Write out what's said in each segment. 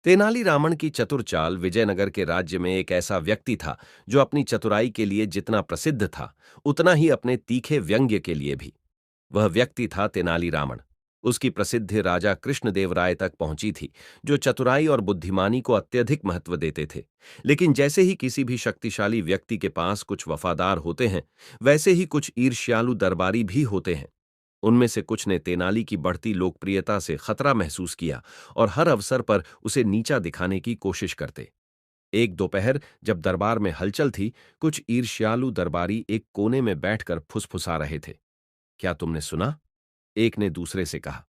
तेनालीरामन की चतुर चाल विजयनगर के राज्य में एक ऐसा व्यक्ति था जो अपनी चतुराई के लिए जितना प्रसिद्ध था उतना ही अपने तीखे व्यंग्य के लिए भी। वह व्यक्ति था तेनालीरामन। उसकी प्रसिद्धि राजा कृष्णदेवराय तक पहुंची थी, जो चतुराई और बुद्धिमानी को अत्यधिक महत्व देते थे। लेकिन जैसे ही किसी भी शक्तिशाली व्यक्ति के पास कुछ वफादार होते हैं, वैसे ही कुछ ईर्ष्यालु दरबारी भी होते हैं। उनमें से कुछ ने तेनाली की बढ़ती लोकप्रियता से खतरा महसूस किया और हर अवसर पर उसे नीचा दिखाने की कोशिश करते। एक दोपहर जब दरबार में हलचल थी, कुछ ईर्ष्यालु दरबारी एक कोने में बैठकर फुसफुसा रहे थे। क्या तुमने सुना? एक ने दूसरे से कहा।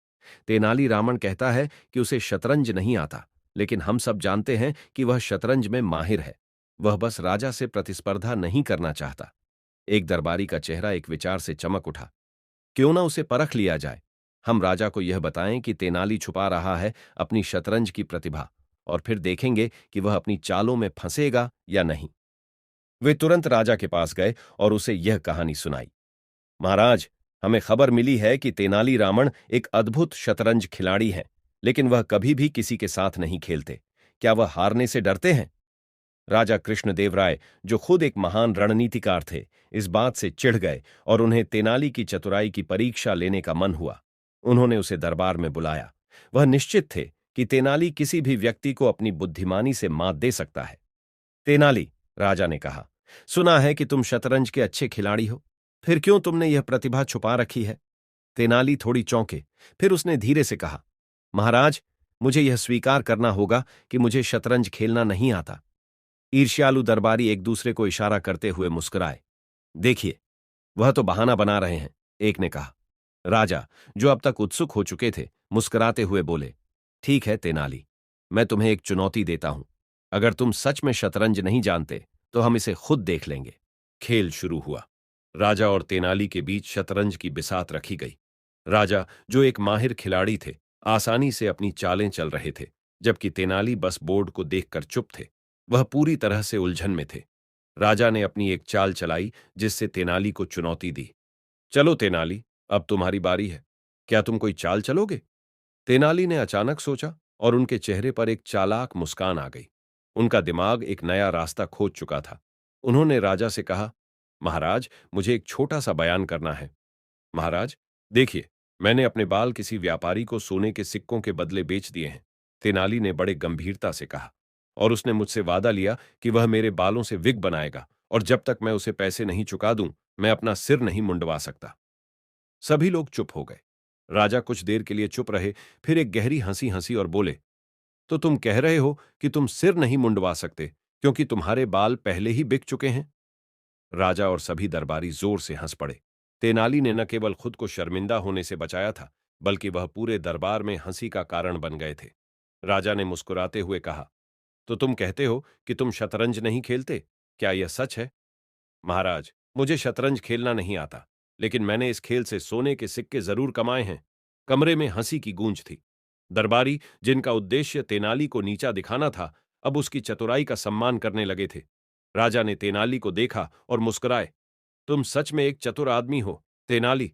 तेनालीरामन कहता है कि उसे शतरंज नहीं आता, लेकिन हम सब जानते हैं कि वह शतरंज में माहिर है। वह बस राजा से प्रतिस्पर्धा नहीं करना चाहता। एक दरबारी का चेहरा एक विचार से चमक उठा। क्यों ना उसे परख लिया जाए। हम राजा को यह बताएं कि तेनाली छुपा रहा है अपनी शतरंज की प्रतिभा, और फिर देखेंगे कि वह अपनी चालों में फंसेगा या नहीं। वे तुरंत राजा के पास गए और उसे यह कहानी सुनाई। महाराज, हमें खबर मिली है कि तेनालीरामन एक अद्भुत शतरंज खिलाड़ी हैं, लेकिन वह कभी भी किसी के साथ नहीं खेलते। क्या वह हारने से डरते हैं? राजा कृष्णदेवराय, जो खुद एक महान रणनीतिकार थे, इस बात से चिढ़ गए और उन्हें तेनाली की चतुराई की परीक्षा लेने का मन हुआ। उन्होंने उसे दरबार में बुलाया। वह निश्चित थे कि तेनाली किसी भी व्यक्ति को अपनी बुद्धिमानी से मात दे सकता है। तेनाली, राजा ने कहा, सुना है कि तुम शतरंज के अच्छे खिलाड़ी हो। फिर क्यों तुमने यह प्रतिभा छुपा रखी है? तेनाली थोड़ी चौंके। फिर उसने धीरे से कहा, महाराज, मुझे यह स्वीकार करना होगा कि मुझे शतरंज खेलना नहीं आता। ईर्ष्यालु दरबारी एक दूसरे को इशारा करते हुए मुस्कुराए। देखिए, वह तो बहाना बना रहे हैं, एक ने कहा। राजा, जो अब तक उत्सुक हो चुके थे, मुस्कुराते हुए बोले, ठीक है तेनाली, मैं तुम्हें एक चुनौती देता हूं। अगर तुम सच में शतरंज नहीं जानते तो हम इसे खुद देख लेंगे। खेल शुरू हुआ। राजा और तेनाली के बीच शतरंज की बिसात रखी गई। राजा, जो एक माहिर खिलाड़ी थे, आसानी से अपनी चालें चल रहे थे, जबकि तेनाली बस बोर्ड को देखकर चुप थे। वह पूरी तरह से उलझन में थे। राजा ने अपनी एक चाल चलाई जिससे तेनाली को चुनौती दी। चलो तेनाली, अब तुम्हारी बारी है। क्या तुम कोई चाल चलोगे? तेनाली ने अचानक सोचा और उनके चेहरे पर एक चालाक मुस्कान आ गई। उनका दिमाग एक नया रास्ता खोज चुका था। उन्होंने राजा से कहा, महाराज, मुझे एक छोटा सा बयान करना है। महाराज, देखिए, मैंने अपने बाल किसी व्यापारी को सोने के सिक्कों के बदले बेच दिए हैं। तेनाली ने बड़े गंभीरता से कहा, और उसने मुझसे वादा लिया कि वह मेरे बालों से विग बनाएगा, और जब तक मैं उसे पैसे नहीं चुका दूं, मैं अपना सिर नहीं मुंडवा सकता। सभी लोग चुप हो गए। राजा कुछ देर के लिए चुप रहे, फिर एक गहरी हंसी हंसी और बोले, तो तुम कह रहे हो कि तुम सिर नहीं मुंडवा सकते क्योंकि तुम्हारे बाल पहले ही बिक चुके हैं? राजा और सभी दरबारी जोर से हंस पड़े। तेनाली ने न केवल खुद को शर्मिंदा होने से बचाया था, बल्कि वह पूरे दरबार में हंसी का कारण बन गए थे। राजा ने मुस्कुराते हुए कहा, तो तुम कहते हो कि तुम शतरंज नहीं खेलते? क्या यह सच है? महाराज, मुझे शतरंज खेलना नहीं आता, लेकिन मैंने इस खेल से सोने के सिक्के जरूर कमाए हैं। कमरे में हंसी की गूंज थी। दरबारी, जिनका उद्देश्य तेनाली को नीचा दिखाना था, अब उसकी चतुराई का सम्मान करने लगे थे। राजा ने तेनाली को देखा और मुस्कुराए। तुम सच में एक चतुर आदमी हो, तेनाली।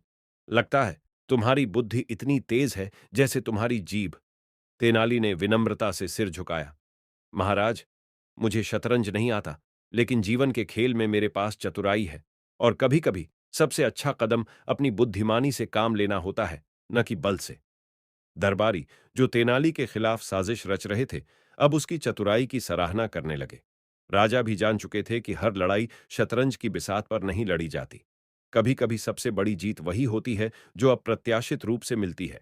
लगता है तुम्हारी बुद्धि इतनी तेज है जैसे तुम्हारी जीभ। तेनाली ने विनम्रता से सिर झुकाया। महाराज, मुझे शतरंज नहीं आता, लेकिन जीवन के खेल में मेरे पास चतुराई है, और कभी कभी सबसे अच्छा कदम अपनी बुद्धिमानी से काम लेना होता है, न कि बल से। दरबारी, जो तेनाली के खिलाफ साजिश रच रहे थे, अब उसकी चतुराई की सराहना करने लगे। राजा भी जान चुके थे कि हर लड़ाई शतरंज की बिसात पर नहीं लड़ी जाती। कभी कभी सबसे बड़ी जीत वही होती है जो अप्रत्याशित रूप से मिलती है।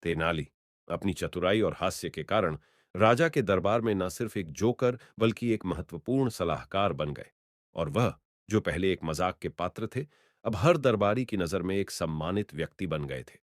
तेनाली अपनी चतुराई और हास्य के कारण राजा के दरबार में न सिर्फ एक जोकर बल्कि एक महत्वपूर्ण सलाहकार बन गए, और वह, जो पहले एक मजाक के पात्र थे, अब हर दरबारी की नजर में एक सम्मानित व्यक्ति बन गए थे।